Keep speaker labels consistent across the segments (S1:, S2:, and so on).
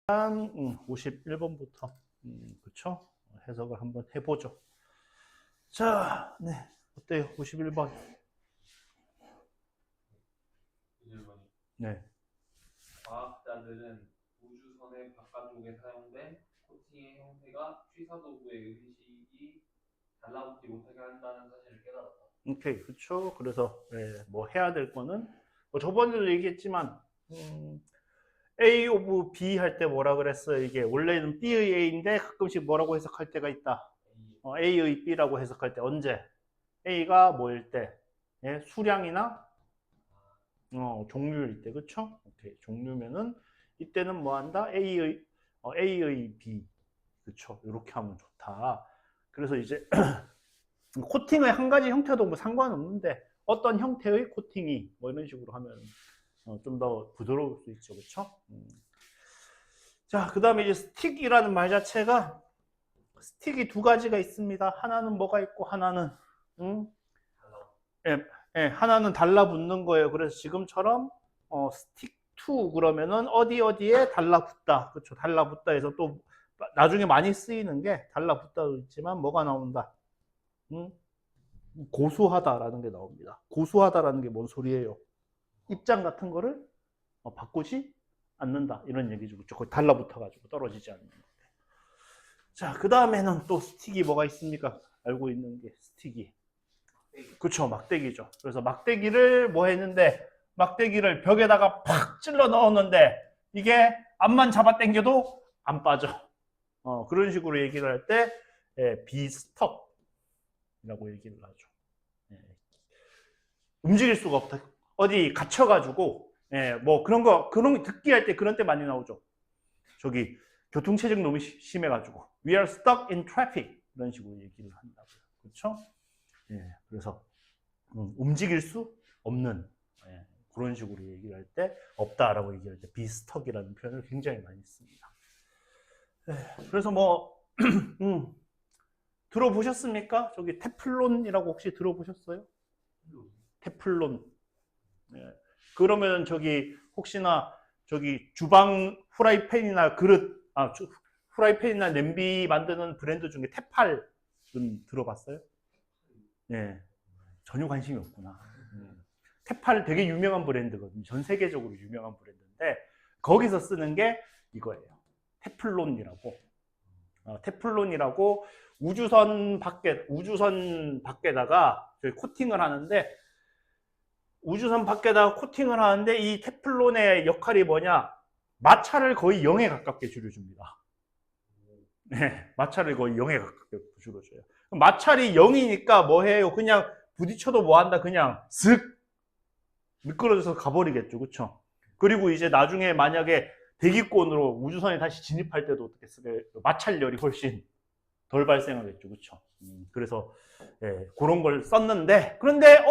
S1: 51번부터 그쵸? 해석을 한번 해보죠. 자, 네, 어때요? 51번. 네.
S2: 과학자들은 우주선의 바깥쪽에 사용된 코팅의 형태가 취사도구의 음식이 달라붙지 못하게 한다는 사실을 깨달았다.
S1: 오케이, 그쵸? 그래서 뭐 해야 될 거는 뭐 저번에도 얘기했지만 A 오브 B 할 때 뭐라 그랬어요? 이게 원래는 B의 A인데 가끔씩 뭐라고 해석할 때가 있다. A의 B라고 해석할 때 언제? A가 뭐일 때? 예, 수량이나 종류일 때, 그쵸? 오케이, 종류면은 이때는 뭐 한다? A의 B, 그쵸? 이렇게 하면 좋다. 그래서 이제 코팅의 한 가지 형태도 뭐 상관없는데 어떤 형태의 코팅이 뭐 이런 식으로 하면 좀 더 부드러울 수 있죠, 그쵸? 자, 그 다음에 이제 스틱이라는 말 자체가 스틱이 두 가지가 있습니다. 하나는 뭐가 있고 하나는 하나는 달라붙는 거예요. 그래서 지금처럼 스틱 투 그러면은 어디에 달라붙다. 그렇죠. 달라붙다 해서 또 나중에 많이 쓰이는 게 달라붙다도 있지만 뭐가 나온다. 고수하다라는 게 나옵니다. 고수하다라는 게 뭔 소리예요? 입장 같은 거를 바꾸지 않는다. 이런 얘기죠. 그렇죠. 거의 달라붙어가지고 떨어지지 않는 거. 자, 그 다음에는 또 스틱이 뭐가 있습니까? 알고 있는 게 스틱이. 그쵸, 막대기죠. 그래서 막대기를 뭐 했는데, 막대기를 벽에다가 팍 찔러 넣었는데, 이게 앞만 잡아 당겨도 안 빠져. 그런 식으로 얘기를 할 때, 비스톡이라고 얘기를 하죠. 움직일 수가 없다. 어디 갇혀가지고, 뭐 그런 거 듣기 할 때 그런 때 많이 나오죠. 저기, 교통체증 너무 심해가지고, we are stuck in traffic. 이런 식으로 얘기를 한다고요. 그렇죠? 그래서 움직일 수 없는 그런 식으로 얘기를 할 때 없다라고 얘기할 때 비스톡이라는 표현을 굉장히 많이 씁니다. 그래서 뭐 들어보셨습니까? 저기 테플론이라고 혹시 들어보셨어요? 테플론. 그러면 저기 혹시나 저기 주방 후라이팬이나 그릇, 후라이팬이나 냄비 만드는 브랜드 중에 테팔은 들어봤어요? 네, 전혀 관심이 없구나. 테팔 되게 유명한 브랜드거든요. 전 세계적으로 유명한 브랜드인데 거기서 쓰는 게 이거예요. 테플론이라고. 테플론이라고 우주선 밖에다가 코팅을 하는데 우주선 밖에다가 코팅을 하는데 이 테플론의 역할이 뭐냐? 마찰을 거의 0에 가깝게 줄여줍니다. 네, 마찰을 거의 0에 가깝게 줄여줘요. 마찰이 0이니까 뭐 해요? 그냥 부딪혀도 뭐 한다? 그냥 슥 미끄러져서 가버리겠죠. 그쵸? 그리고 이제 나중에 만약에 대기권으로 우주선에 다시 진입할 때도 어떻게 쓰게 마찰열이 훨씬 덜 발생하겠죠. 그쵸? 그래서 그런 걸 썼는데 그런데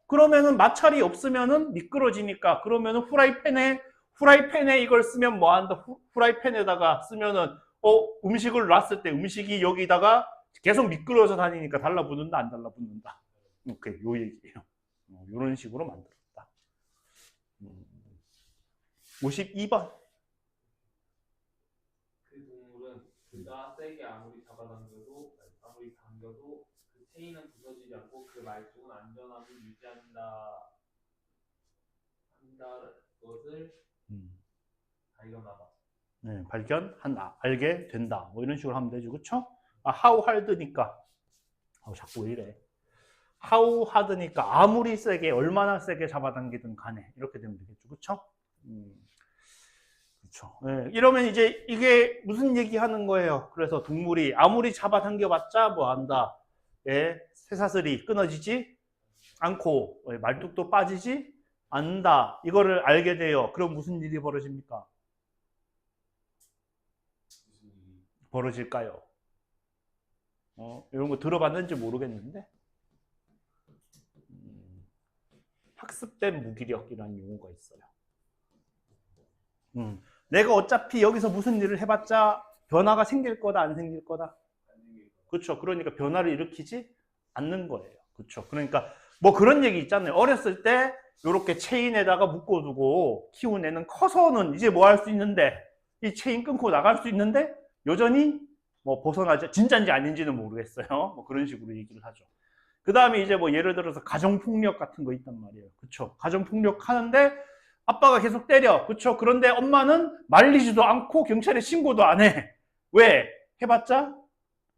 S1: 그러면은 마찰이 없으면은 미끄러지니까 그러면은 후라이팬에 이걸 쓰면 뭐 한다? 후라이팬에다가 쓰면은 음식을 놨을 때 음식이 여기다가 계속 미끄러져 다니니까 달라붙는다 안 달라붙는다. 오케이, 요 얘기예요. 이런 식으로 만들었다. 52번.
S2: 그 동물은 그가 세게 아무리 잡아당겨도 그 체인은 부서지지 않고 그 말뚝은 안전함을 유지한다 것을 발견하다.
S1: 네, 알게 된다. 뭐 이런 식으로 하면 되죠. 그쵸? how hard니까. 자꾸 왜 이래. how hard니까 아무리 세게, 얼마나 세게 잡아당기든 간에. 이렇게 되면 되겠죠. 그쵸? 그쵸. 이러면 이제 이게 무슨 얘기 하는 거예요? 그래서 동물이 아무리 잡아당겨봤자 뭐 한다. 쇠사슬이 끊어지지 않고, 말뚝도 빠지지 않는다. 이거를 알게 돼요. 그럼 무슨 일이 벌어집니까? 벌어질까요? 이런 거 들어봤는지 모르겠는데 학습된 무기력이라는 용어가 있어요. 내가 어차피 여기서 무슨 일을 해봤자 변화가 생길 거다 안 생길 거다? 그렇죠. 그러니까 변화를 일으키지 않는 거예요. 그렇죠. 그러니까 뭐 그런 얘기 있잖아요. 어렸을 때 이렇게 체인에다가 묶어두고 키운 애는 커서는 이제 뭐 할 수 있는데 이 체인 끊고 나갈 수 있는데 여전히 뭐 벗어나지 진짜인지 아닌지는 모르겠어요. 뭐 그런 식으로 얘기를 하죠. 그 다음에 이제 뭐 예를 들어서 가정폭력 같은 거 있단 말이에요. 그쵸? 가정폭력 하는데 아빠가 계속 때려. 그쵸? 그런데 엄마는 말리지도 않고 경찰에 신고도 안 해. 왜? 해봤자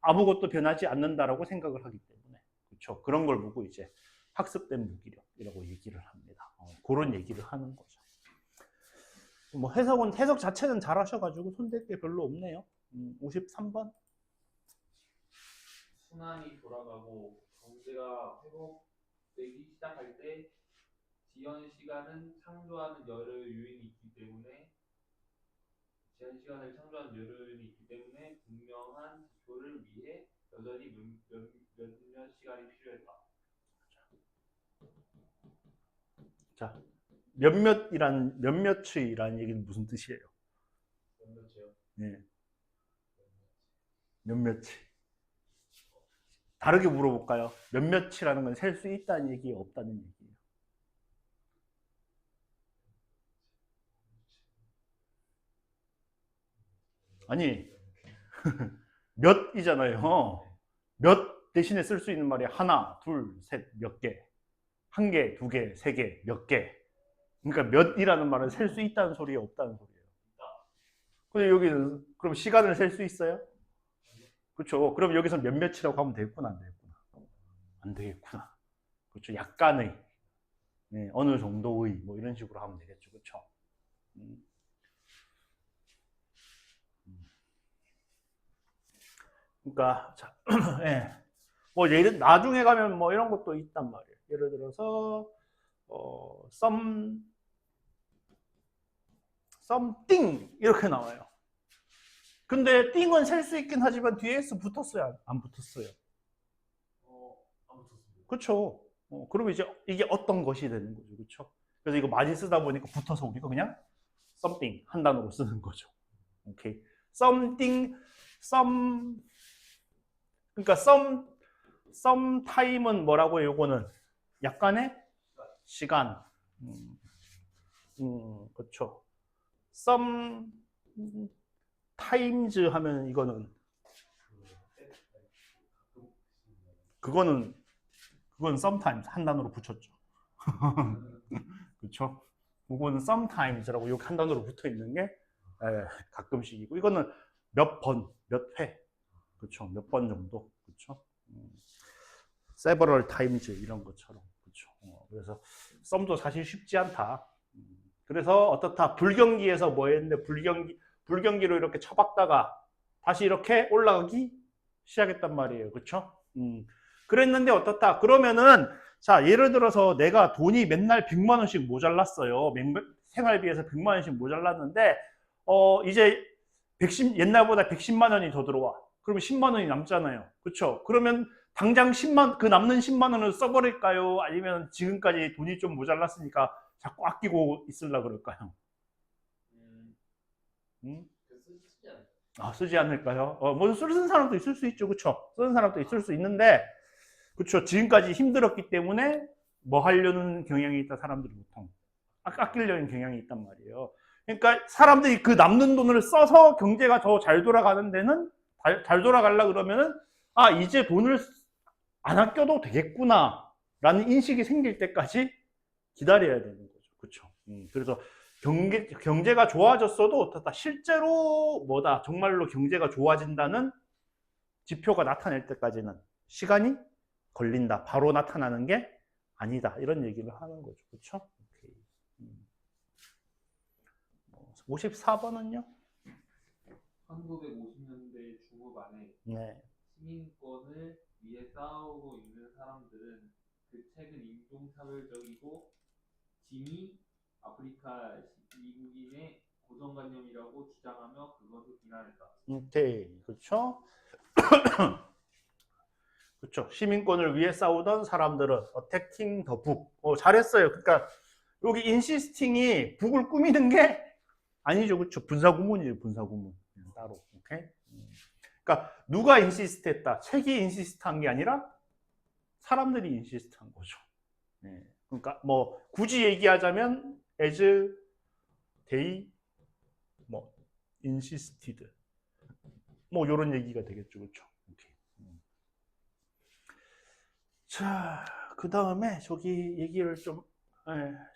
S1: 아무것도 변하지 않는다라고 생각을 하기 때문에. 그쵸? 그런 걸 보고 이제 학습된 무기력이라고 얘기를 합니다. 그런 얘기를 하는 거죠. 뭐 해석 자체는 잘 하셔가지고 손댈 게 별로 없네요. 53번.
S2: 순환이 돌아가고 경제가 회복되기 시작할 때 지연 시간은 창조하는 여러 요인이 있기 때문에 분명한 지표를 위해 여전히 몇몇 시간이 필요했다.
S1: 자, 몇몇이라는 얘기는 무슨 뜻이에요?
S2: 몇몇이요?
S1: 네. 몇몇이. 다르게 물어볼까요? 몇몇이라는 건 셀 수 있다는 얘기, 없다는 얘기예요. 아니, 몇이잖아요. 몇 대신에 쓸 수 있는 말이 하나, 둘, 셋, 몇 개. 한 개, 두 개, 세 개, 몇 개. 그러니까 몇이라는 말은 셀 수 있다는 소리예요, 없다는 소리예요. 근데 여기는 그럼 시간을 셀 수 있어요? 그렇죠. 그럼 여기서 몇몇이라고 하면 되겠구나, 안 되겠구나. 안 되겠구나. 그렇죠. 약간의, 네, 어느 정도의 뭐 이런 식으로 하면 되겠죠, 그렇죠. 그러니까 자, 예. 뭐 예를 나중에 가면 뭐 이런 것도 있단 말이에요. 예를 들어서 something 이렇게 나와요. 근데 띵은 셀 수 있긴 하지만 뒤에 s 붙었어요, 안 붙었어요?
S2: 안 붙었습니다.
S1: 그렇죠. 그러면 이제 이게 어떤 것이 되는 거죠, 그렇죠? 그래서 이거 많이 쓰다 보니까 붙어서 우리가 그냥 something 한 단어로 쓰는 거죠. 오케이. something, 그러니까 time은 뭐라고요? 요거는 약간의 시간. 그렇죠. some times 하면 이거는 그건 sometimes 한 단어로 붙였죠. 그렇죠? 그거는 sometimes라고 여기 한 단어로 붙어 있는 게 가끔씩이고 이거는 몇 번, 몇 회. 그렇죠. 몇 번 정도. 그렇죠. several times 이런 것처럼. 그렇죠. 그래서 썸도 사실 쉽지 않다. 그래서 어떻다. 불경기에서 뭐 했는데 불경기로 이렇게 쳐박다가 다시 이렇게 올라가기 시작했단 말이에요. 그렇죠? 그랬는데 어떻다. 그러면은 자, 예를 들어서 내가 돈이 맨날 100만 원씩 모자랐어요. 생활비에서 100만 원씩 모자랐는데 이제 옛날보다 110만 원이 더 들어와. 그러면 10만 원이 남잖아요. 그렇죠? 그러면 당장 그 남는 10만 원을 써버릴까요? 아니면 지금까지 돈이 좀 모자랐으니까 자꾸 아끼고 있으려고 그럴까요?
S2: 쓰지 않아요.
S1: 쓰지 않을까요? 뭐 쓰는 사람도 있을 수 있죠. 그렇죠? 쓰는 사람도 있을 수 있는데 그렇죠. 지금까지 힘들었기 때문에 뭐 하려는 경향이 있다. 사람들이 보통 아끼려는 경향이 있단 말이에요. 그러니까 사람들이 그 남는 돈을 써서 경제가 더 잘 돌아가는 데는 잘 돌아가려 그러면은 이제 돈을 안 아껴도 되겠구나 라는 인식이 생길 때까지 기다려야 되는 거죠. 그렇죠. 그래서 경제가 좋아졌어도 어떻다. 실제로 정말로 경제가 좋아진다는 지표가 나타낼 때까지는 시간이 걸린다. 바로 나타나는 게 아니다. 이런 얘기를 하는 거죠. 그렇죠? 54번은요?
S2: 1950년대 중후반에
S1: 네.
S2: 시민권을 위해 싸우고 있는 사람들은 그 책은 인종차별적이고 진이 아프리카 미국인의 고정관념이라고 주장하며 그것을 비난했다.
S1: 오케이. 그렇죠? 그렇죠. 시민권을 위해 싸우던 사람들은 attacking the book. 잘했어요. 그러니까 여기 insisting이 북을 꾸미는 게 아니죠. 그렇죠. 분사구문이에요. 분사구문. 따로. 오케이? 그러니까 누가 insist 했다. 책이 insist 한 게 아니라 사람들이 insist 한 거죠. 네. 그러니까 뭐 굳이 얘기하자면 as they insisted. 뭐 이런 얘기가 되겠죠, 그렇죠? 오케이. 자, 그 다음에 저기 얘기를 좀,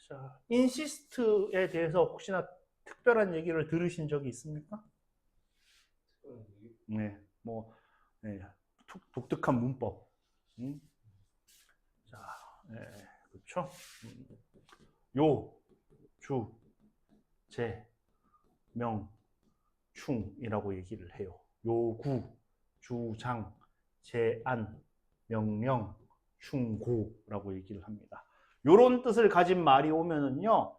S1: 자, insist에 대해서 혹시나 특별한 얘기를 들으신 적이 있습니까? 네, 뭐, 네, 독특한 문법. 자, 네, 그렇죠? 요, 주, 제, 명, 충이라고 얘기를 해요. 요구, 주장, 제안, 명령, 충고라고 얘기를 합니다. 요런 뜻을 가진 말이 오면은요,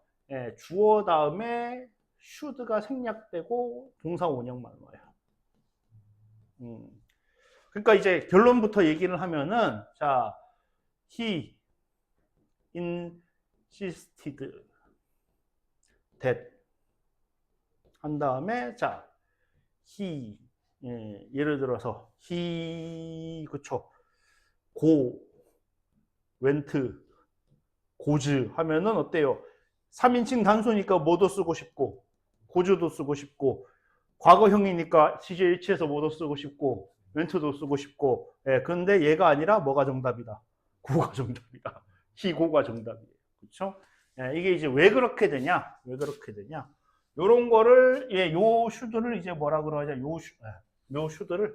S1: 주어 다음에 should가 생략되고 동사 원형만 와요. 그러니까 이제 결론부터 얘기를 하면은, 자, he insisted that 한 다음에, 자, he, 예를 들어서 he, 그쵸, go, went, goes 하면은 어때요? 3인칭 단수니까 뭐도 쓰고 싶고, goes도 쓰고 싶고, 과거형이니까 시제1치에서 뭐도 쓰고 싶고, went도 쓰고 싶고, 근데 얘가 아니라 뭐가 정답이다? go가 정답이다. he, go가 정답이에요. 그쵸? 이게 이제 왜 그렇게 되냐? 왜 그렇게 되냐? 요런 거를, 요 should를 이제 뭐라 그러냐? 요 should를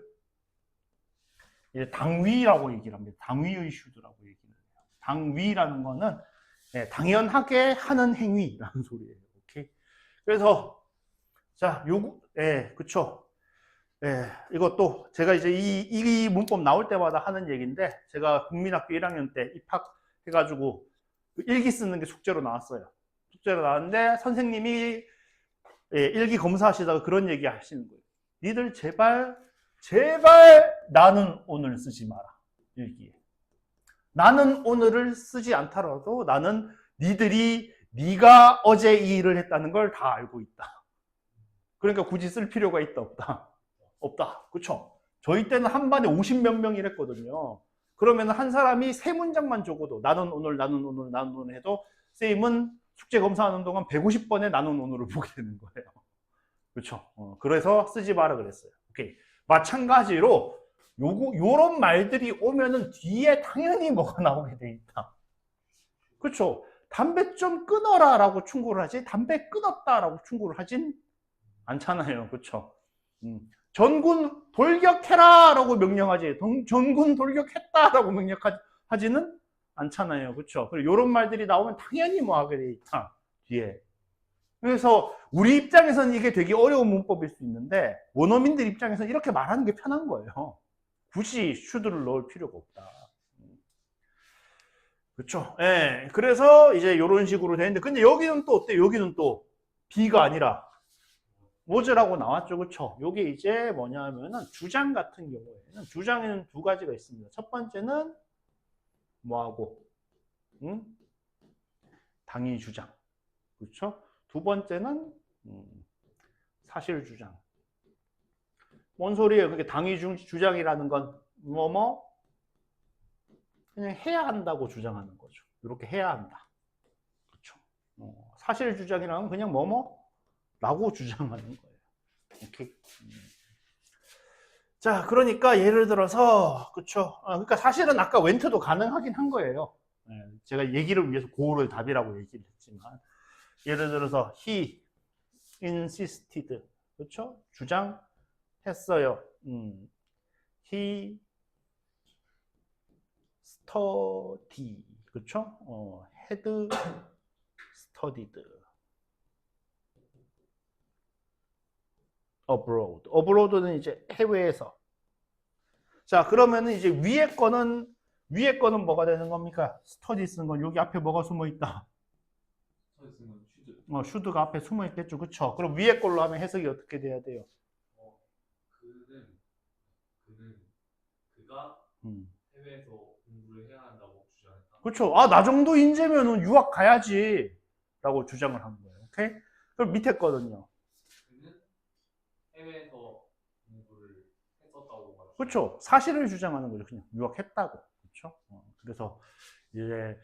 S1: 이제 당위라고 얘기를 합니다. 당위의 should라고 얘기를 해요. 당위라는 거는 당연하게 하는 행위라는 소리예요. 오케이. 그래서 자, 그쵸. 이것도 제가 이제 이 문법 나올 때마다 하는 얘기인데, 제가 국민학교 1학년 때 입학해가지고 일기 쓰는 게 숙제로 나왔어요. 숙제로 나왔는데 선생님이 일기 검사하시다가 그런 얘기 하시는 거예요. 니들 제발 나는 오늘 쓰지 마라. 일기에. 나는 오늘을 쓰지 않더라도 나는 네가 어제 이 일을 했다는 걸 다 알고 있다. 그러니까 굳이 쓸 필요가 있다, 없다? 없다. 그쵸? 저희 때는 한 반에 50몇 명 이랬거든요. 그러면 한 사람이 세 문장만 적어도 나는 오늘 해도 쌤은 숙제 검사하는 동안 150번의 나는 오늘을 보게 되는 거예요. 그렇죠? 그래서 쓰지 마라 그랬어요. 오케이. 마찬가지로 요런 말들이 오면은 뒤에 당연히 뭐가 나오게 돼 있다. 그렇죠? 담배 좀 끊어라 라고 충고를 하지 담배 끊었다 라고 충고를 하진 않잖아요. 그렇죠? 전군 돌격해라 라고 명령하지 전군 돌격했다 라고 명령하지는 않잖아요. 그렇죠? 그리고 이런 말들이 나오면 당연히 뭐 하게 돼 있다. 뒤에. 그래서 우리 입장에서는 이게 되게 어려운 문법일 수 있는데 원어민들 입장에서는 이렇게 말하는 게 편한 거예요. 굳이 should를 넣을 필요가 없다. 그렇죠? 예. 그래서 이제 이런 식으로 되는데 근데 여기는 또 어때요? 여기는 또 B가 아니라 was라고 나왔죠. 그렇죠? 이게 이제 뭐냐면은 주장 같은 경우에는 주장에는 두 가지가 있습니다. 첫 번째는 뭐하고 당위 주장. 그렇죠? 두 번째는 사실 주장. 뭔 소리예요? 그게 당위 주장이라는 건 그냥 해야 한다고 주장하는 거죠. 이렇게 해야 한다. 그렇죠? 사실 주장이라는 건 그냥 라고 주장하는 거예요. 오케이. 자, 그러니까 예를 들어서 그렇죠. 그러니까 사실은 아까 went도 가능하긴 한 거예요. 제가 얘기를 위해서 고를 답이라고 얘기를 했지만 예를 들어서 he insisted 그렇죠? 주장했어요. he studied 그렇죠? had studied abroad. abroad는 이제 해외에서. 자, 그러면은 이제 위에 거는 뭐가 되는 겁니까? study 쓰는 건 여기 앞에 뭐가 숨어 있다? should가 앞에 숨어 있겠죠. 그쵸? 그럼 위에 걸로 하면 해석이 어떻게 돼야 돼요?
S2: 그가 해외에서 공부를 해야 한다고 주장했다.
S1: 그렇죠. 나 정도 인재면은 유학 가야지 라고 주장을 한 거예요. 오케이? 그럼 밑에 거는요.
S2: 그는 해외에서 공부를 했었다고 말했죠.
S1: 그렇죠. 사실을 주장하는 거죠. 그냥 유학했다고. 그렇죠? 그래서 이제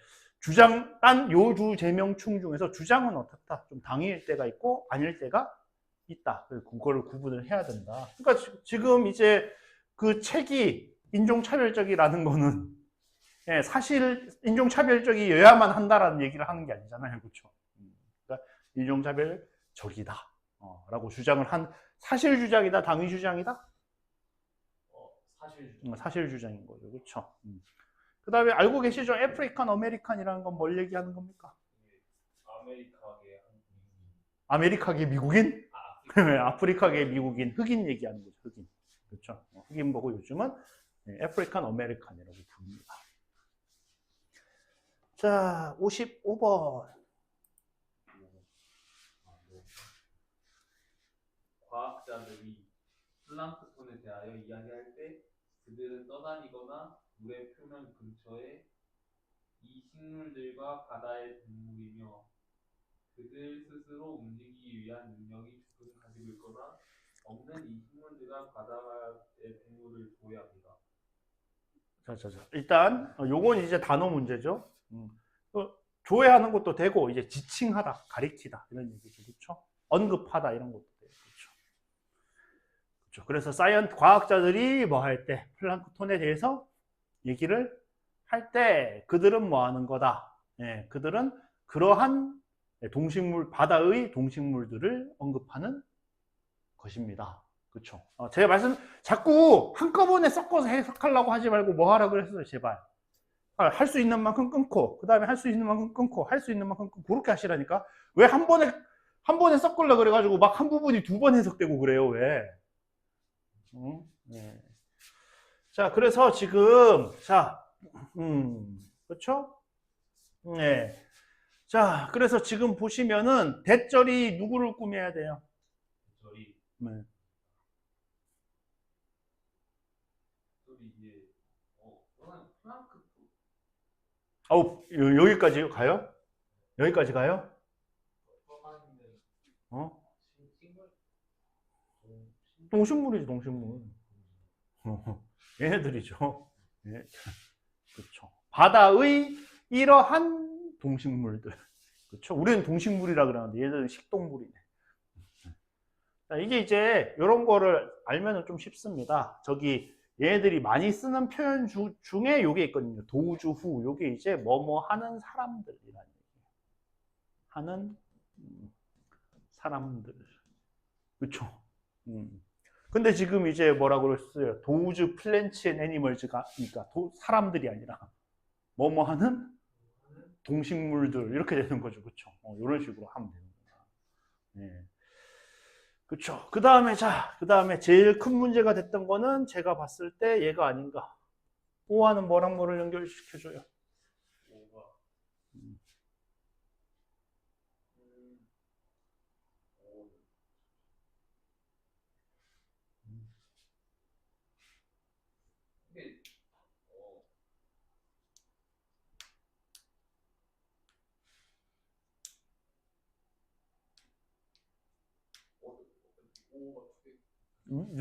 S1: 딴 요주 제명충 중에서 주장은 어떻다? 좀 당일 때가 있고 아닐 때가 있다. 그거를 구분을 해야 된다. 그러니까 지금 이제 그 책이 인종차별적이라는 거는 예, 사실 인종차별적이어야만 한다라는 얘기를 하는 게 아니잖아요. 그렇죠? 그러니까 인종차별적이다. 라고 주장을 한 사실 주장이다, 당위 주장이다? 사실 주장인 거죠. 그렇죠? 그 다음에 알고 계시죠? 아프리칸 아메리칸이라는 건 뭘 얘기하는 겁니까? 아메리카계 미국인? 아프리카계 미국인, 흑인 얘기하는 거죠. 흑인. 그렇죠? 흑인 보고 요즘은 아프리칸 아메리칸이라고 부릅니다. 자, 55번.
S2: 과학자들이 플랑크톤에 대하여 이야기할 때 그들은 떠다니거나 물의 표면 근처에 이 식물들과 바다의 동물이며 그들 스스로 움직이기 위한 능력이 조금 가지고 있거나 없는 이 식물들과 바다의 동물을 조회합니다.
S1: 자. 일단 요건 이제 단어 문제죠. 조회하는 것도 되고 이제 지칭하다, 가리키다 이런 얘기죠. 그렇죠? 언급하다 이런 것도 돼요. 그렇죠? 그래서 과학자들이 뭐 할 때 플랑크톤에 대해서 얘기를 할 때 그들은 뭐 하는 거다. 예, 그들은 그러한 바다의 동식물들을 언급하는 것입니다. 그렇죠? 제가 자꾸 한꺼번에 섞어서 해석하려고 하지 말고 뭐 하라 그랬어요, 제발. 할 수 있는 만큼 끊고, 그 다음에 할 수 있는 만큼 끊고, 할 수 있는 만큼 끊고, 그렇게 하시라니까? 왜 한 번에 섞으려 그래가지고 막 한 부분이 두 번 해석되고 그래요, 왜? 네. 자, 그래서 지금, 그렇죠? 네. 자, 그래서 지금 보시면은 대절이 누구를 꾸며야 돼요?
S2: 대절이
S1: 네.
S2: 이제 플랑크톤
S1: 여기까지 가요? 여기까지 가요? 동식물이지, 동식물. 얘네들이죠. 예. 그렇죠. 바다의 이러한 동식물들. 그렇죠. 우리는 동식물이라 그러는데 얘들은 식동물이네. 자, 이게 이제 이런 거를 알면은 좀 쉽습니다. 저기 얘네들이 많이 쓰는 표현 중에 요게 있거든요. 도주후. 요게 이제 뭐뭐 하는 사람들이라는 얘기예요. 하는 사람들. 그렇죠. 근데 지금 이제 뭐라고 그랬어요? 도우즈 플랜츠 앤 애니멀즈가 그러니까 사람들이 아니라 뭐뭐 하는 동식물들 이렇게 되는 거죠. 그렇죠? 이런 식으로 하면 되는 거야. 네. 그렇죠. 그다음에 제일 큰 문제가 됐던 거는 제가 봤을 때 얘가 아닌가. 5와는 뭐랑 뭐를 연결시켜 줘요?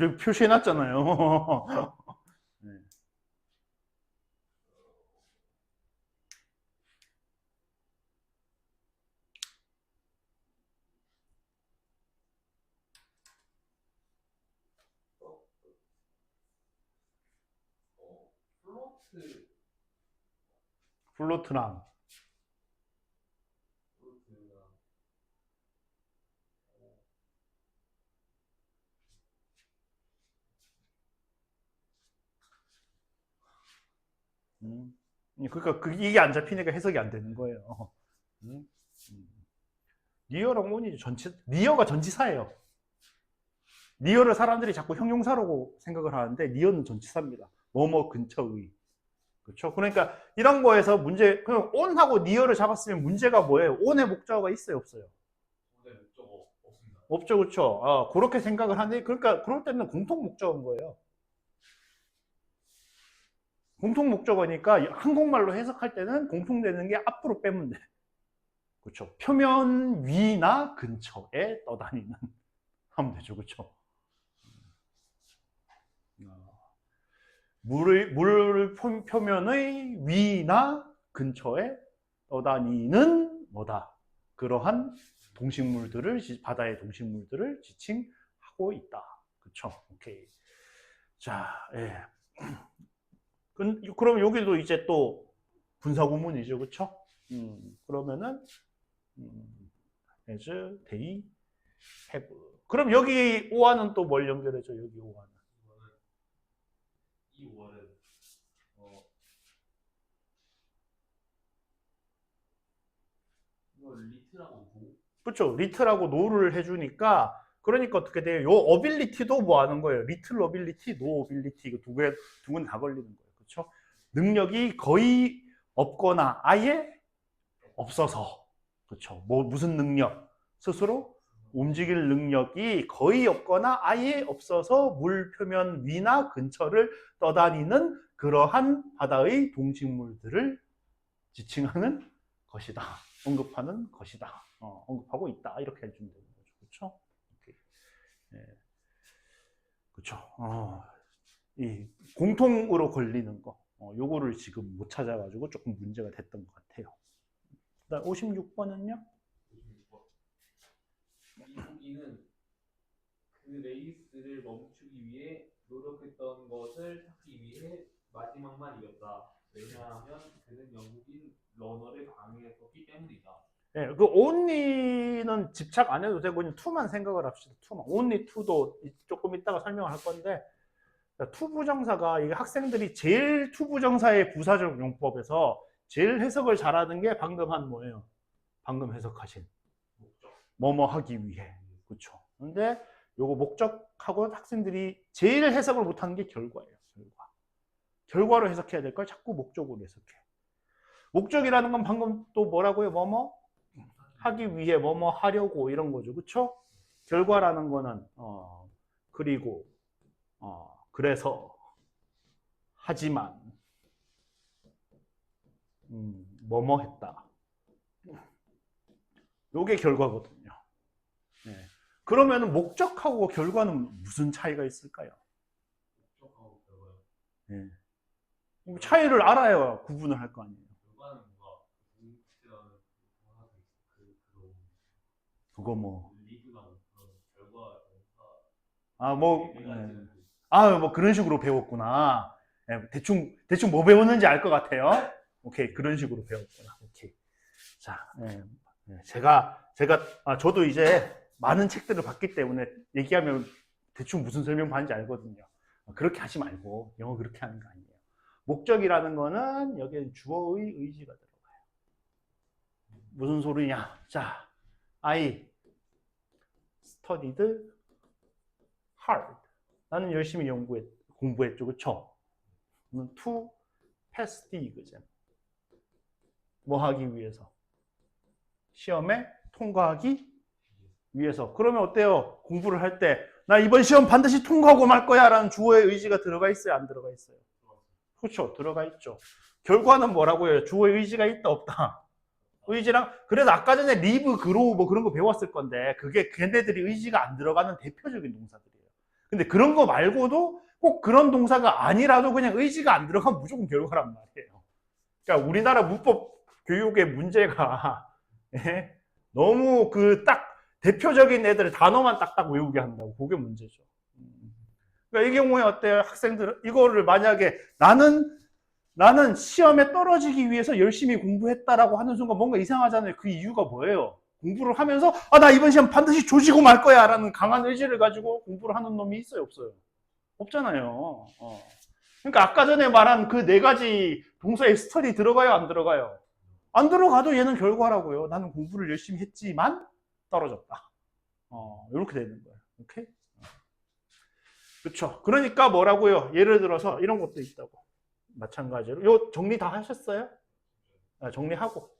S1: 여기 표시해 놨잖아요. 네. 플로트랑 그러니까 이게 안 잡히니까 해석이 안 되는 거예요. 니어랑 원이 니어가 전치사예요. 니어를 사람들이 자꾸 형용사라고 생각을 하는데 니어는 전치사입니다. 뭐뭐 근처의. 그렇죠? 그러니까 이런 거에서 그냥 on하고 니어를 잡았으면 문제가 뭐예요? on의 목적어가 있어요, 없어요? 없죠, 그렇죠? 그렇게 생각을 하는데 그러니까 그럴 때는 공통 목적어인 거예요. 공통 목적어니까 한국말로 해석할 때는 공통되는 게 앞으로 빼면 돼. 그렇죠? 표면 위나 근처에 떠다니는 하면 되죠, 그렇죠? 물 표면의 위나 근처에 떠다니는 뭐다? 그러한 바다의 동식물들을 지칭하고 있다. 그쵸? 오케이. 자, 예. 그럼 여기도 이제 또 분사구문이죠, 그쵸? 그러면은 as they have. 그럼 여기 오와는 또 뭘 연결해줘? 여기 오와는.
S2: 이 5월은 이거 리트라고 고
S1: 그렇죠. 리틀하고 노를 해주니까 그러니까 어떻게 돼요? 요 어빌리티도 뭐 하는 거예요? 리틀 어빌리티, 노 어빌리티 이거 두 군 다 걸리는 거예요. 그렇죠? 능력이 거의 없거나 아예 없어서. 그렇죠. 뭐 무슨 능력? 스스로 움직일 능력이 거의 없거나 아예 없어서 물 표면 위나 근처를 떠다니는 그러한 바다의 동식물들을 지칭하는 것이다. 언급하는 것이다. 언급하고 있다. 이렇게 해주면 되는 거죠. 그렇죠? 네. 그렇죠. 이 공통으로 걸리는 거. 요거를 지금 못 찾아가지고 조금 문제가 됐던 것 같아요. 그다음 56번은요?
S2: 이는 그 레이스를 멈추기 위해 노력했던 것을 찾기 위해 마지막만 이겼다. 왜냐하면 그는 영국인 러너를 방해했었기 때문이다.
S1: 네, 그 only는 집착 안 해도 되고 그냥 to만 생각을 합시다. to만. only to도 조금 이따가 설명을 할 건데 to 부정사가 이게 학생들이 제일 to 부정사의 부사적 용법에서 제일 해석을 잘하는 게 방금 한 뭐예요? 방금 해석하신 뭐뭐 하기 위해. 그렇죠. 근데 요거 목적하고 학생들이 제일 해석을 못하는 게 결과예요. 결과로 해석해야 될 걸 자꾸 목적으로 해석해. 목적이라는 건 방금 또 뭐라고요? 뭐뭐 하기 위해 뭐뭐 하려고 이런 거죠. 그렇죠? 결과라는 거는 그리고 그래서 하지만 뭐뭐 했다. 요게 결과거든요. 네. 그러면 목적하고 결과는 무슨 차이가 있을까요?
S2: 목적하고 결과요.
S1: 네. 차이를 알아야 구분을 할 거 아니에요.
S2: 결과는 뭔가
S1: 그거 뭐.
S2: 리그나 뭐 그런 결과
S1: 뭐 그런 식으로 배웠구나. 네, 대충 뭐 배웠는지 알 것 같아요. 오케이, 그런 식으로 배웠구나. 오케이. 자, 저도 이제 많은 책들을 봤기 때문에 얘기하면 대충 무슨 설명 받는지 알거든요. 그렇게 하지 말고 영어 그렇게 하는 거 아니에요. 목적이라는 거는 여기에 주어의 의지가 들어가요. 무슨 소리냐? 자, I studied hard. 나는 열심히 공부했죠, 그렇죠? to pass the exam. 뭐 하기 위해서? 시험에 통과하기 위해서. 그러면 어때요? 공부를 할 때 나 이번 시험 반드시 통과하고 말 거야 라는 주어의 의지가 들어가 있어요? 안 들어가 있어요? 그렇죠. 들어가 있죠. 결과는 뭐라고요? 주어의 의지가 있다 없다? 의지랑 그래서 아까 전에 리브, 그로우 뭐 그런 거 배웠을 건데 그게 걔네들이 의지가 안 들어가는 대표적인 동사들이에요. 근데 그런 거 말고도 꼭 그런 동사가 아니라도 그냥 의지가 안 들어가면 무조건 결과란 말이에요. 그러니까 우리나라 문법 교육의 문제가 너무 그 딱 대표적인 애들 단어만 딱딱 외우게 한다고. 그게 문제죠. 그러니까 이 경우에 어때요? 학생들은 이거를 만약에 나는 시험에 떨어지기 위해서 열심히 공부했다라고 하는 순간 뭔가 이상하잖아요. 그 이유가 뭐예요? 공부를 하면서 나 이번 시험 반드시 조지고 말 거야 라는 강한 의지를 가지고 공부를 하는 놈이 있어요? 없어요? 없잖아요. 그러니까 아까 전에 말한 그 네 가지 동사의 스터디 들어가요? 안 들어가요? 안 들어가도 얘는 결과라고요. 나는 공부를 열심히 했지만 떨어졌다. 이렇게 되는 거예요. 오케이? 그렇죠. 그러니까 뭐라고요? 예를 들어서 이런 것도 있다고. 마찬가지로. 요 정리 다 하셨어요? 정리하고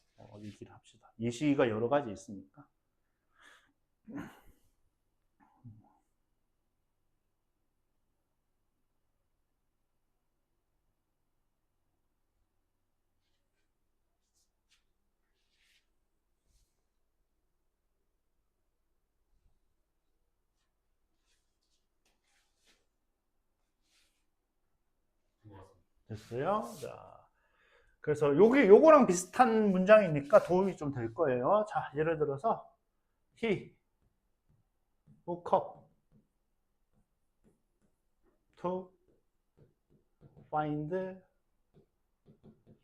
S1: 얘기를 합시다. 예시가 여러 가지 있으니까. 됐어요? 자, 그래서 요거랑 비슷한 문장이니까 도움이 좀 될 거예요. 자, 예를 들어서 He woke up to find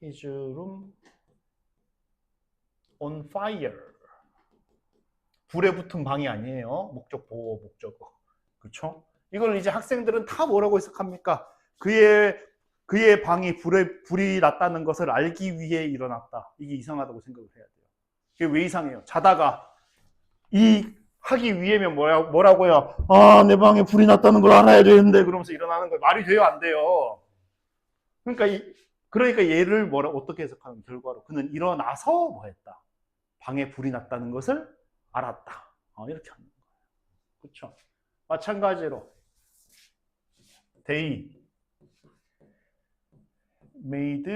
S1: his room on fire. 불에 붙은 방이 아니에요. 목적 보호 목적어. 그렇죠? 이걸 이제 학생들은 다 뭐라고 해석합니까? 그의 방이 불이 났다는 것을 알기 위해 일어났다. 이게 이상하다고 생각을 해야 돼요. 이게 왜 이상해요? 자다가 하기 위해면 뭐라고요? 아, 내 방에 불이 났다는 걸 알아야 되는데 그러면서 일어나는 거 말이 돼요, 안 돼요? 그러니까 얘를 어떻게 해석하는 결과로 그는 일어나서 뭐 했다? 방에 불이 났다는 것을 알았다. 이렇게 하는 거예요. 그렇죠? 마찬가지로 they made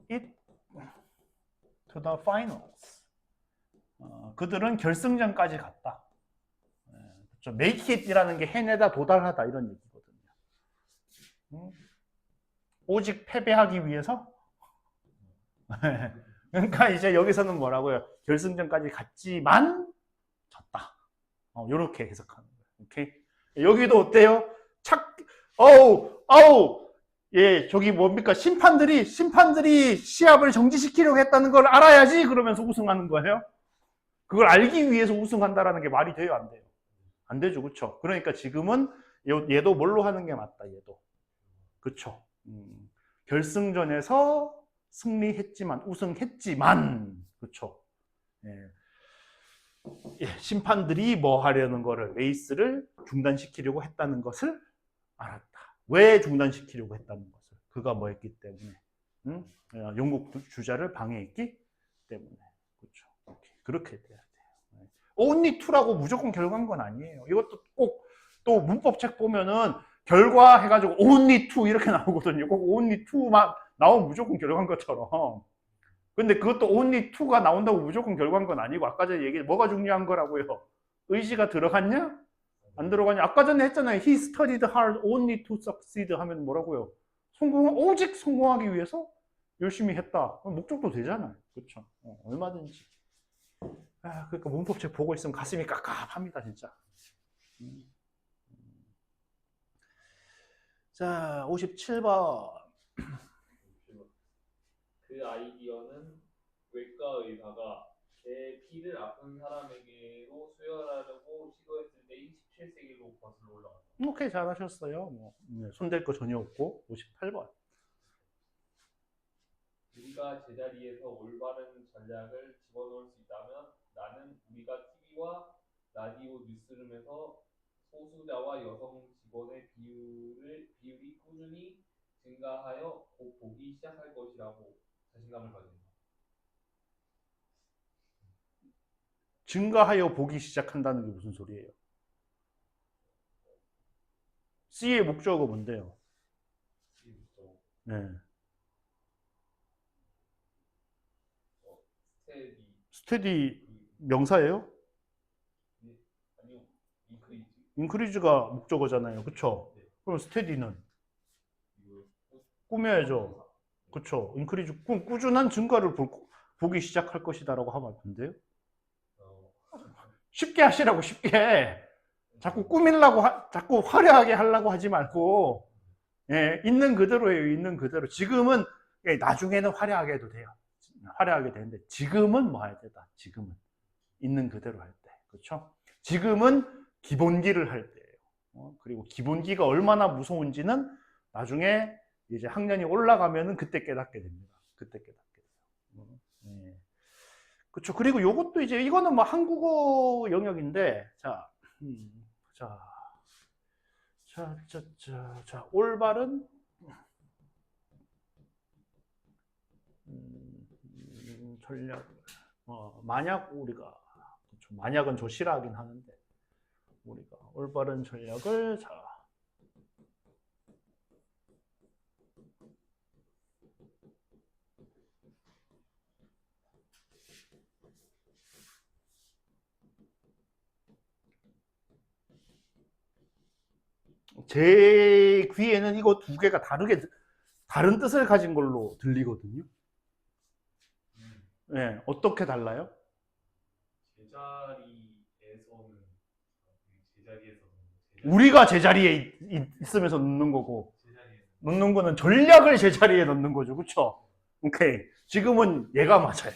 S1: it to the finals. 그들은 결승전까지 갔다. 그렇죠? make it이라는 게 해내다, 도달하다 이런 얘기거든요. 오직 패배하기 위해서? 그러니까 이제 여기서는 뭐라고요? 결승전까지 갔지만 졌다. 이렇게 해석하는 거예요. 오케이? 여기도 어때요? 예, 저기 뭡니까? 심판들이 시합을 정지시키려고 했다는 걸 알아야지 그러면서 우승하는 거예요. 그걸 알기 위해서 우승한다라는 게 말이 돼요, 안 돼요? 안 되죠, 그렇죠? 그러니까 지금은 얘도 뭘로 하는 게 맞다, 얘도. 그렇죠? 결승전에서 우승했지만, 그렇죠? 심판들이 뭐 하려는 거를, 레이스를 중단시키려고 했다는 것을 알았다. 왜 중단시키려고 했다는 것을? 그가 뭐 했기 때문에, 영국 주자를 방해했기 때문에. 그렇죠? 그렇게 돼야 돼요. only to라고 무조건 결과인 건 아니에요. 이것도 꼭 또 문법책 보면은 결과 해가지고 only to 이렇게 나오거든요. 꼭 only to만 나오면 무조건 결과인 것처럼. 근데 그것도 only to가 나온다고 무조건 결과인 건 아니고, 아까 전에 얘기했 뭐가 중요한 거라고요? 의지가 들어갔냐? 안 들어가냐? 아까 전에 했잖아요. He studied hard only to succeed 하면 뭐라고요? 오직 성공하기 위해서 열심히 했다. 목적도 되잖아요. 그렇죠? 얼마든지. 그러니까 문법책 보고 있으면 가슴이 깝깝합니다, 진짜. 자, 57번.
S2: 그 아이디어는 외과 의사가 제 피를 아픈 사람에게로 수혈하려고 시도했을 때인 17세기로 거슬러 올라갔다.
S1: 오케이, 잘하셨어요. 손댈 거 전혀 없고. 58번.
S2: 우리가 제자리에서 올바른 전략을 집어넣을 수 있다면 나는 우리가 TV와 라디오 뉴스룸에서 소수자와 여성 직원의 비율이 꾸준히 증가하여 곧 보기 시작할 것이라고 자신감을 가진다.
S1: 증가하여 보기 시작한다는 게 무슨 소리예요? C의 목적어가 뭔데요? 네. 스테디 명사예요?
S2: 아니요, 인크리즈.
S1: 인크리즈가 목적어잖아요. 그쵸?
S2: 네.
S1: 그럼 스테디는? 꾸며야죠. 그쵸? 인크리즈, 꾸준한 증가를 보기 시작할 것이다라고 하면 안 돼요? 쉽게 하시라고, 쉽게. 자꾸 꾸밀라고, 자꾸 화려하게 하려고 하지 말고, 있는 그대로예요, 있는 그대로. 지금은, 나중에는 화려하게 해도 돼요. 화려하게 되는데, 지금은 뭐 해야 되다? 지금은. 있는 그대로 할 때. 그렇죠? 지금은 기본기를 할 때예요. 그리고 기본기가 얼마나 무서운지는 나중에 이제 학년이 올라가면은 그때 깨닫게 됩니다. 그때 깨닫게 돼요. 그렇죠. 그리고 요것도 이제 이거는 뭐 한국어 영역인데, 자, 올바른 전략. 만약 우리가, 그렇죠. 만약은 저 싫어하긴 하는데, 우리가 올바른 전략을, 제 귀에는 이거 두 개가 다른 뜻을 가진 걸로 들리거든요. 네, 어떻게 달라요?
S2: 제자리에서
S1: 우리가 제자리에 있으면서 넣는 거고, 넣는 거는 전략을 제자리에 넣는 거죠. 그쵸? 오케이. 지금은 얘가 맞아요.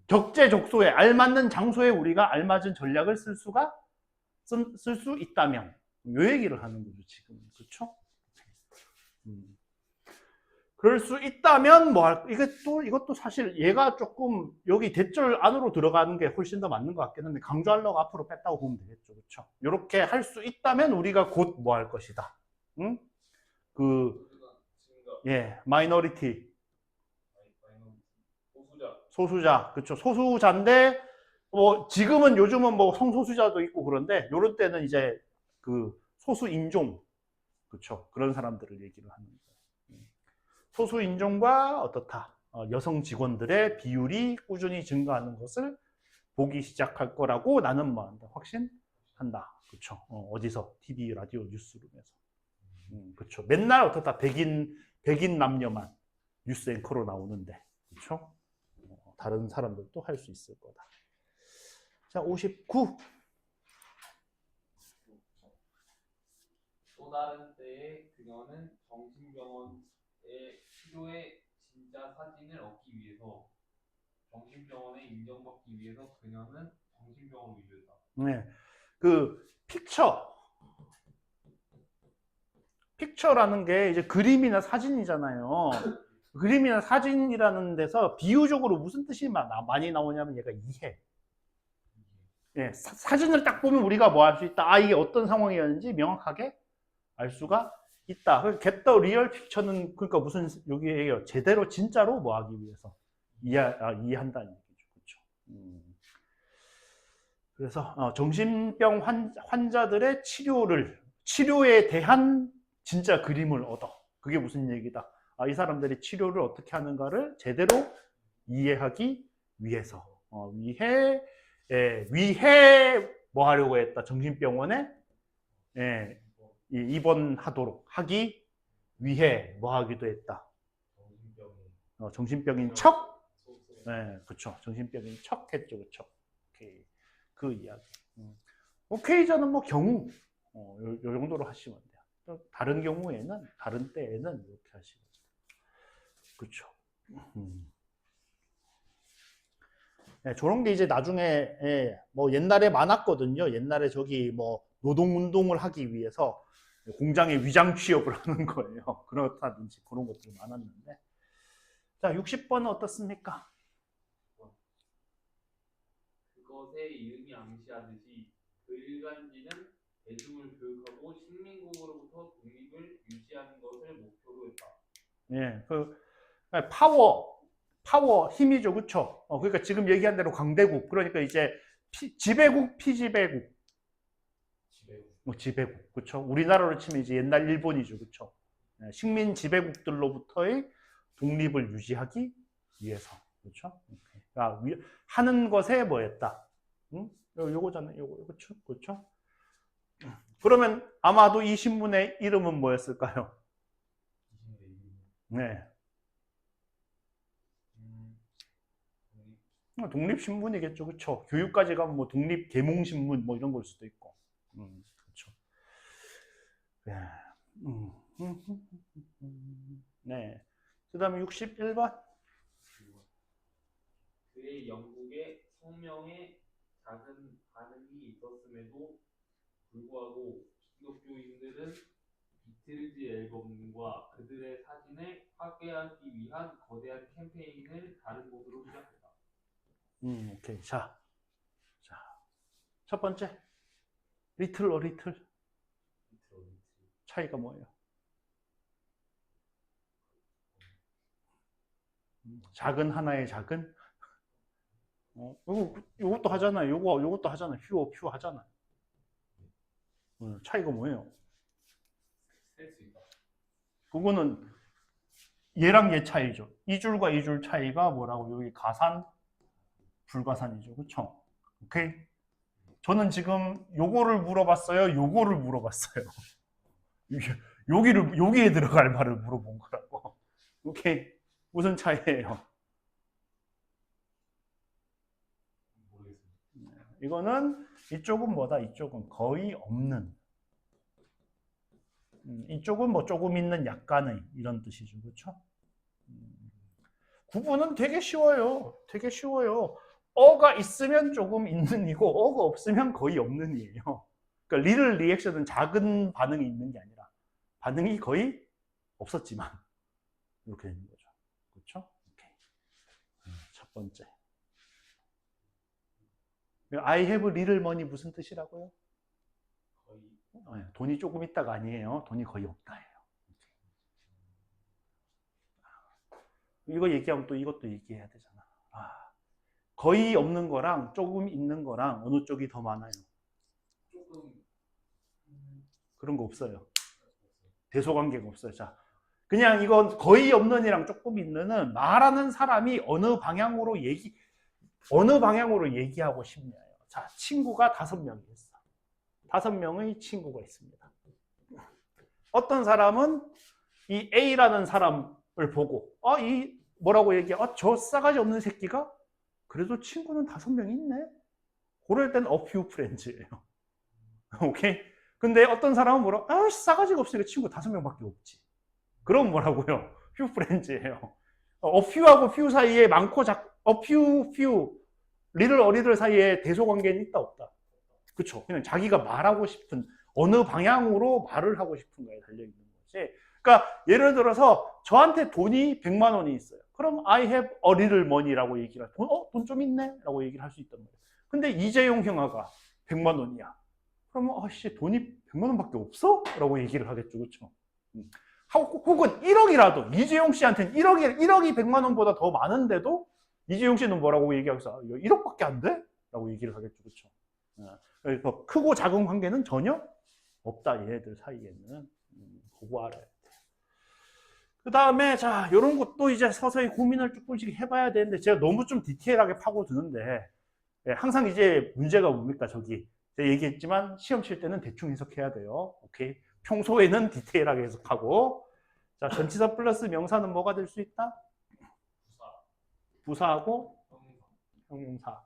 S1: 적재적소에 알맞는 장소에 우리가 알맞은 전략을 쓸 수 있다면 요 얘기를 하는 거죠. 지금. 그렇죠? 그럴 수 있다면 이것도 사실 얘가 조금 여기 대절 안으로 들어가는 게 훨씬 더 맞는 것 같긴 한데 강조하려고 앞으로 뺐다고 보면 되겠죠. 그렇죠? 이렇게 할 수 있다면 우리가 곧 뭐 할 것이다. 응? 마이너리티 소수자, 그렇죠. 소수자인데, 지금은 요즘은 뭐 성소수자도 있고 그런데, 요런 때는 이제 그 소수 인종, 그렇죠. 그런 사람들을 얘기를 하는 거예요. 소수 인종과 어떻다. 여성 직원들의 비율이 꾸준히 증가하는 것을 보기 시작할 거라고 나는 뭐 한다. 확신한다. 그렇죠. 어디서? TV, 라디오, 뉴스룸에서. 그렇죠. 맨날 어떻다. 백인 남녀만 뉴스 앵커로 나오는데, 그렇죠. 다른 사람들도 할 수 있을 거다. 자, 59.
S2: 또 다른 때에 그녀는 정신병원의 치료의 진짜 사진을 얻기 위해서 정신병원에 인정받기 위해서 그녀는 정신병원을 위조했다.
S1: 네, 그 픽처라는 게 이제 그림이나 사진이잖아요. 그림이나 사진이라는 데서 비유적으로 무슨 뜻이 많이 나오냐면 얘가 이해. 예, 사진을 딱 보면 우리가 뭐 할 수 있다. 이게 어떤 상황이었는지 명확하게 알 수가 있다. get the real picture는 그러니까 무슨 여기 얘기예요. 제대로 진짜로 뭐 하기 위해서 이해한다는 얘기죠. 그렇죠. 그래서 정신병 환자들의 치료에 대한 진짜 그림을 얻어. 그게 무슨 얘기다. 이 사람들이 치료를 어떻게 하는가를 제대로 이해하기 위해서 위해 뭐 하려고 했다. 정신병원에 입원하도록 하기 위해 뭐 하기도 했다. 정신병인 척. 네, 그렇죠. 정신병인 척 했죠. 그렇죠. 오케이. 그 이야기. 오케이저는 뭐 경우 요 정도로 하시면 돼요. 다른 경우에는 다른 때에는 이렇게 하시면 돼요. 그렇죠. 네, 저런 게 이제 나중에 뭐 옛날에 많았거든요. 옛날에 저기 뭐 노동운동을 하기 위해서 공장에 위장 취업을 하는 거예요. 그렇다든지 그런 것들이 많았는데. 자, 60번은 어떻습니까?
S2: 그것의 이름이 암시하듯이 그 일간지는 대중을 교육하고 식민국으로부터 독립을 유지하는 것을 목표로 했다.
S1: 예, 파워 힘이죠, 그렇죠? 그러니까 지금 얘기한 대로 강대국, 그러니까 이제 지배국, 피지배국, 지배국, 그렇죠? 우리나라로 치면 이제 옛날 일본이죠, 그렇죠? 식민 지배국들로부터의 독립을 유지하기 위해서, 그렇죠? 그러니까 하는 것에 뭐였다? 요거잖아요, 요거, 그렇죠? 그렇죠? 그러면 아마도 이 신문의 이름은 뭐였을까요? 네. 독립신문이겠죠, 그렇죠? 교육까지 가면 뭐 독립계몽신문 뭐 이런 걸 수도 있고, 그렇죠. 네. 그다음에 61번.
S2: 그의 영국의 성명에 작은 반응이 있었음에도 불구하고 기독교인들은 비틀즈 앨범과 그들의 사진을 파괴하기 위한 거대한 캠페인을 다른 곳으로 시작했다.
S1: 오케이. 자, 첫 번째. 리틀 어 리틀. 차이가 뭐예요? 작은 하나의 작은? 요것도 하잖아요. 요것도 하잖아요. 휴 하잖아요. 차이가 뭐예요? 그거는 얘랑 얘 차이죠. 이 줄과 이 줄 차이가 뭐라고? 여기 가산, 불가산이죠. 그렇죠? 오케이? 저는 지금 요거를 물어봤어요. 요거를 물어봤어요. 여기에 들어갈 말을 물어본 거라고. 오케이? 무슨 차이예요? 이거는 이쪽은 뭐다? 이쪽은 거의 없는. 이쪽은 뭐 조금 있는 약간의 이런 뜻이죠. 그렇죠? 구분은 되게 쉬워요. 되게 쉬워요. 어가 있으면 조금 있는 이고 어가 없으면 거의 없는 이에요. 그러니까 리를 리액션은 작은 반응이 있는 게 아니라 반응이 거의 없었지만 이렇게 되는 거죠. 그렇죠? 오케이. 첫 번째. I have little money 무슨 뜻이라고요? 돈이 조금 있다가 아니에요. 돈이 거의 없다예요. 이거 얘기하면 또 이것도 얘기해야 되잖아. 거의 없는 거랑 조금 있는 거랑 어느 쪽이 더 많아요?
S2: 조금
S1: 그런 거 없어요. 대소관계가 없어요. 자, 그냥 이건 거의 없는이랑 조금 있는은 말하는 사람이 어느 방향으로 얘기하고 싶냐요. 자, 친구가 5명이 있어. 5명의 친구가 있습니다. 어떤 사람은 이 A라는 사람을 보고 이 뭐라고 얘기해? 저 싸가지 없는 새끼가 그래도 친구는 5명 있네. 그럴 땐 a few friends예요. 오케이? 근데 어떤 사람은 뭐라고? 싸가지가 없으니까 친구 5명밖에 없지. 그럼 뭐라고요? few friends예요. a few하고 few 사이에 많고 a few little 어리들 사이에 대소관계는 있다 없다. 그렇죠? 그냥 자기가 말하고 싶은 어느 방향으로 말을 하고 싶은가에 달려있는 거지. 그러니까 예를 들어서 저한테 돈이 100만 원이 있어요. 그럼 I have a little money라고 얘기를 할 때 돈 좀 있네? 라고 얘기를 할 수 있단 말이에요. 근데 이재용 형아가 100만 원이야. 그러면 돈이 100만 원밖에 없어? 라고 얘기를 하겠죠. 그렇죠? 혹은 1억이라도 이재용 씨한테는 1억이 100만 원보다 더 많은데도 이재용 씨는 뭐라고 얘기하겠어? 1억밖에 안 돼? 라고 얘기를 하겠죠. 그렇죠? 그래서 크고 작은 관계는 전혀 없다. 얘네들 사이에는. 그거 알아야 돼. 그 다음에 자 이런 것도 이제 서서히 고민을 조금씩 해봐야 되는데 제가 너무 좀 디테일하게 파고드는데 항상 이제 문제가 뭡니까? 저기 제가 얘기했지만 시험 칠 때는 대충 해석해야 돼요. 오케이. 평소에는 디테일하게 해석하고 자 전치사 플러스 명사는 뭐가 될 수 있다? 부사하고 형용사.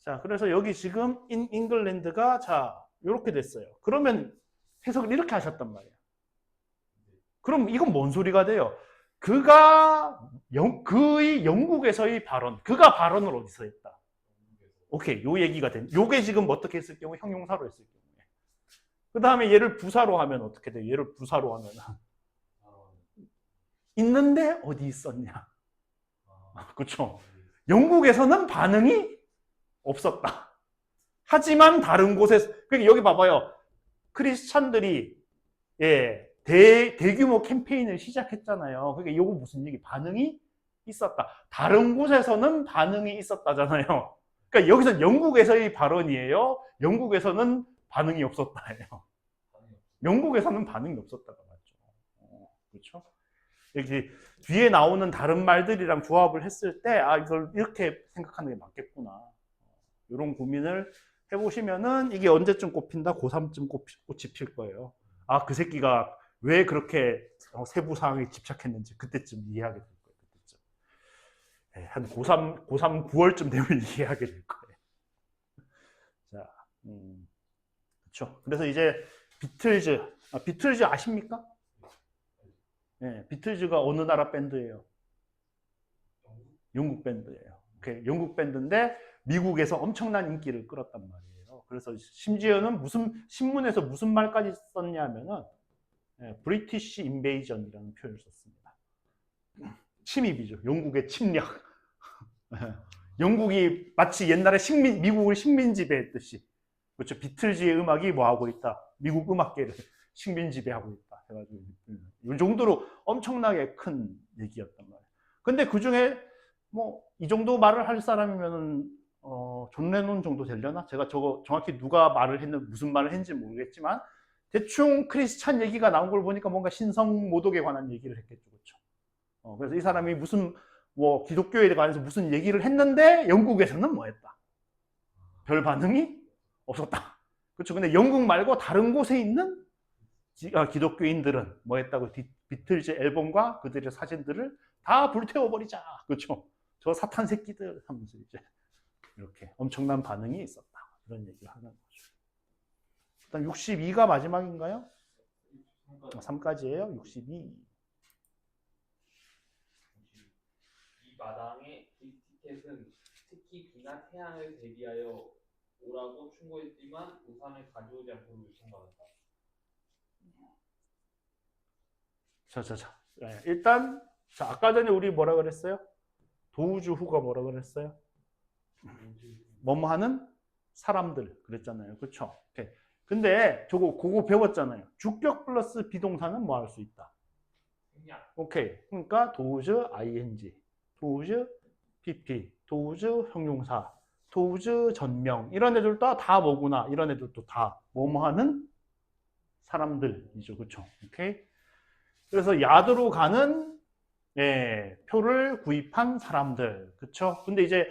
S1: 자 그래서 여기 지금 in England가 자 이렇게 됐어요. 그러면 해석을 이렇게 하셨단 말이에요. 그럼 이건 뭔 소리가 돼요? 그의 영국에서의 발언, 그가 발언을 어디서 했다? 오케이, 요 얘기가 된. 요게 지금 어떻게 했을 경우 형용사로 했을 경우에. 그 다음에 얘를 부사로 하면 어떻게 돼? 얘를 부사로 하면 있는데 어디 있었냐? 그렇죠? 영국에서는 반응이 없었다. 하지만 다른 곳에서 그러니까 여기 봐봐요. 크리스찬들이 대규모 캠페인을 시작했잖아요. 그러니까 이거 무슨 얘기? 반응이 있었다. 다른 곳에서는 반응이 있었다잖아요. 그러니까 여기서 영국에서의 발언이에요. 영국에서는 반응이 없었다예요. 영국에서는 반응이 없었다가 맞죠. 그렇죠? 이렇게 뒤에 나오는 다른 말들이랑 조합을 했을 때 이걸 이렇게 생각하는 게 맞겠구나. 이런 고민을 해보시면은 이게 언제쯤 꼽힌다? 고3쯤 꽃이 필 거예요. 그 새끼가 왜 그렇게 세부 사항에 집착했는지 그때쯤 이해하게 될 거예요. 그때쯤. 한 고3 9월쯤 되면 이해하게 될 거예요. 자, 그렇죠. 그래서 이제 비틀즈 아십니까? 네, 비틀즈가 어느 나라 밴드예요? 영국 밴드예요. 영국 밴드인데 미국에서 엄청난 인기를 끌었단 말이에요. 그래서 심지어는 무슨 신문에서 무슨 말까지 썼냐면은 브리티시 인베이전이라는 표현을 썼습니다. 침입이죠. 영국의 침략. 영국이 마치 옛날에 미국을 식민 지배했듯이. 그렇죠. 비틀즈의 음악이 뭐 하고 있다. 미국 음악계를 식민 지배하고 있다. 해가지고 이 정도로 엄청나게 큰 얘기였단 말이에요. 근데 그 중에 뭐 이 정도 말을 할 사람이면은 존 레논 정도 되려나? 제가 저거 정확히 누가 말을 했는 무슨 말을 했는지 모르겠지만 대충 크리스찬 얘기가 나온 걸 보니까 뭔가 신성 모독에 관한 얘기를 했겠죠, 그렇죠? 그래서 이 사람이 무슨 뭐 기독교에 관해서 무슨 얘기를 했는데 영국에서는 뭐했다? 별 반응이 없었다. 그렇죠? 근데 영국 말고 다른 곳에 있는 기독교인들은 뭐했다고? 비틀즈 앨범과 그들의 사진들을 다 불태워버리자, 그렇죠? 저 사탄 새끼들 하면서 이제 이렇게 엄청난 반응이 있었다. 이런 얘기를 하는 거죠. 일단 62가 마지막인가요? 3까지예요. 62.
S2: 이 마당의 빅티켓은 특히 비나 태양을 대비하여 오라고 충고했지만 우산을 가져오지 않도록 요청받았다.
S1: 자. 네, 일단 자, 아까 전에 우리 뭐라 그랬어요? 도우주 후가 뭐라 그랬어요? 뭐뭐 하는 사람들 그랬잖아요. 그렇죠? 근데 그거 배웠잖아요. 주격 플러스 비동사는 뭐 할 수 있다?
S2: 생략.
S1: 오케이. 그러니까 도우즈 ing, 도우즈 pp, 도우즈 형용사, 도우즈 전명 이런 애들도 다 뭐구나. 이런 애들도 다 뭐뭐 하는 사람들이죠. 그렇죠? 오케이. 그래서 야드로 가는 표를 구입한 사람들. 그쵸? 근데 이제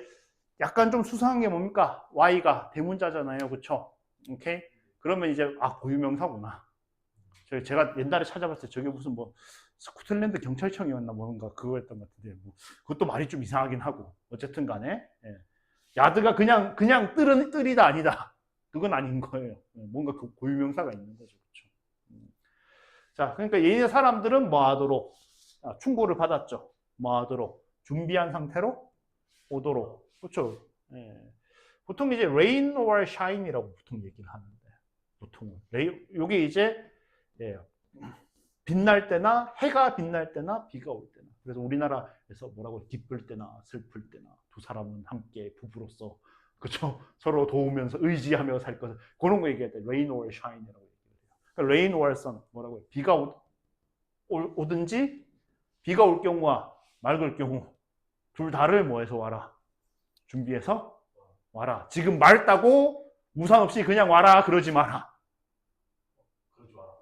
S1: 약간 좀 수상한 게 뭡니까? Y가 대문자잖아요. 그쵸? 오케이? 그러면 이제, 고유명사구나. 제가 옛날에 찾아봤을 때 저게 무슨 뭐, 스코틀랜드 경찰청이었나 뭔가 그거였던 것 같은데, 뭐, 그것도 말이 좀 이상하긴 하고. 어쨌든 간에, 야드가 그냥 뜰이다 아니다. 그건 아닌 거예요. 뭔가 그 고유명사가 있는 거죠. 그쵸? 자, 그러니까 얘네 사람들은 뭐 하도록? 충고를 받았죠. 뭐 하도록? 준비한 상태로 오도록. 그렇죠? 보통 이제 rain or shine이라고 보통 얘기를 하는데, 보통은 요게 이제 빛날 때나 해가 빛날 때나 비가 올 때나. 그래서 우리나라에서 뭐라고 기쁠 때나 슬플 때나 두 사람은 함께 부부로서 그렇죠? 서로 도우면서 의지하며 살 것. 그런 거 얘기할 때 rain or shine이라고 얘기를 해요. 그러니까 rain or sun 뭐라고 해요? 비가 오든지 비가 올 경우와 맑을 경우 둘 다를 뭐해서 와라? 준비해서 와라. 지금 맑다고 우산 없이 그냥 와라 그러지 마라.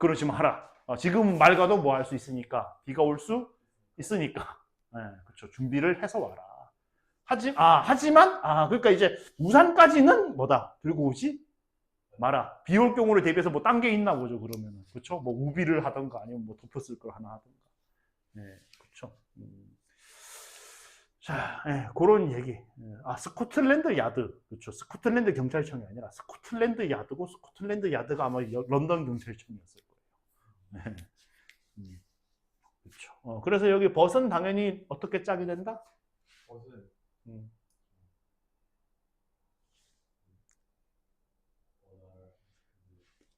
S1: 그러지 마라. 지금 맑아도 뭐 할 수 있으니까 비가 올 수 있으니까 그렇죠. 준비를 해서 와라. 하지만 그러니까 이제 우산까지는 뭐다 들고 오지 마라. 비 올 경우를 대비해서 뭐 딴 게 있나 보죠. 그러면은 그렇죠. 뭐 우비를 하던가 아니면 뭐 덮었을 걸 하나 하던가. 그렇죠. 자, 그런 얘기. 스코틀랜드 야드. 그렇죠. 스코틀랜드 경찰청이 아니라 스코틀랜드 야드고 스코틀랜드 야드가 아마 런던 경찰청이었을 거예요. 그렇죠. 그래서 여기 벗은 당연히 어떻게 짝이 된다?
S2: 벗은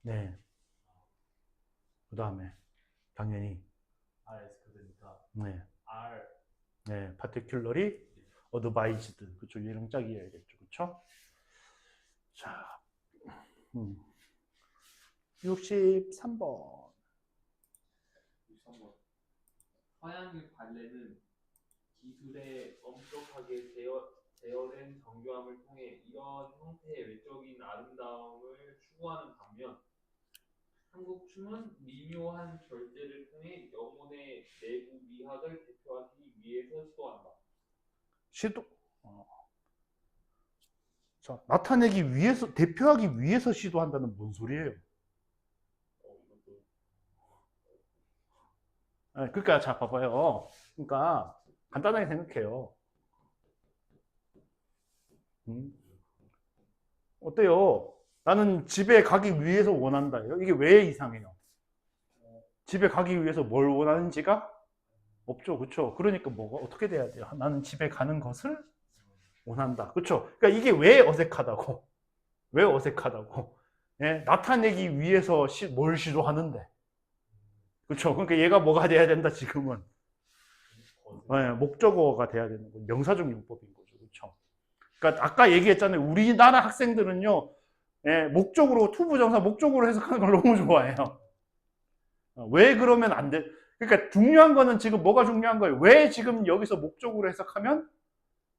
S1: 네. 그 다음에 당연히
S2: RS니까
S1: 네.
S2: R
S1: particularly advised. 그렇죠. 얘랑 짝이어야겠죠. 그렇죠? 자, 63번.
S2: 서양의 발레는 기술에 엄격하게 제어된 정교함을 통해 이런 형태의 외적인 아름다움을 추구하는 반면 한국 춤은 미묘한 절제를 통해 영혼의 내부 미학을 대표하기 위해서 시도한다.
S1: 자, 나타내기 위해서, 대표하기 위해서 시도한다는 뭔 소리예요? 그러니까 자 봐봐요. 그러니까 간단하게 생각해요. 어때요? 나는 집에 가기 위해서 원한다요. 이게 왜 이상해요? 집에 가기 위해서 뭘 원하는지가 없죠. 그렇죠? 그러니까 뭐가 어떻게 돼야 돼요? 나는 집에 가는 것을 원한다. 그렇죠? 그러니까 이게 왜 어색하다고? 왜 어색하다고? 나타내기 위해서 뭘 시도하는데? 그렇죠? 그러니까 얘가 뭐가 돼야 된다 지금은? 목적어가 돼야 되는 거. 명사적 용법인 거죠. 그렇죠? 그러니까 아까 얘기했잖아요. 우리나라 학생들은요. 목적으로 투부정사 목적으로 해석하는 걸 너무 좋아해요. 왜 그러면 안 돼? 그러니까 중요한 거는 지금 뭐가 중요한 거예요? 왜 지금 여기서 목적으로 해석하면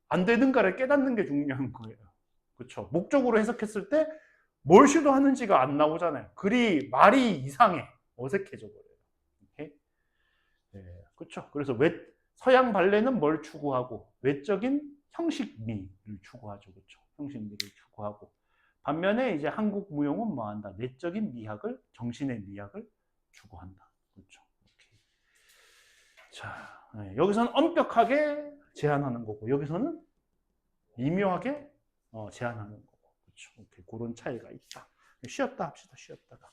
S1: 안 되는가를 깨닫는 게 중요한 거예요. 그렇죠? 목적으로 해석했을 때 뭘 시도하는지가 안 나오잖아요. 글이 말이 이상해. 어색해져 버려요. 오케이? 그렇죠? 그래서 서양 발레는 뭘 추구하고 외적인 형식미를 추구하죠. 그렇죠? 형식미를 추구하고 반면에 이제 한국 무용은 뭐 한다? 내적인 미학을 정신의 미학을 추구한다. 그렇죠? 오케이. 자, 여기서는 엄격하게 제한하는 거고 여기서는 미묘하게 제한하는 거고. 그렇죠. 오케이. 그런 차이가 있다. 쉬었다 합시다. 쉬었다가.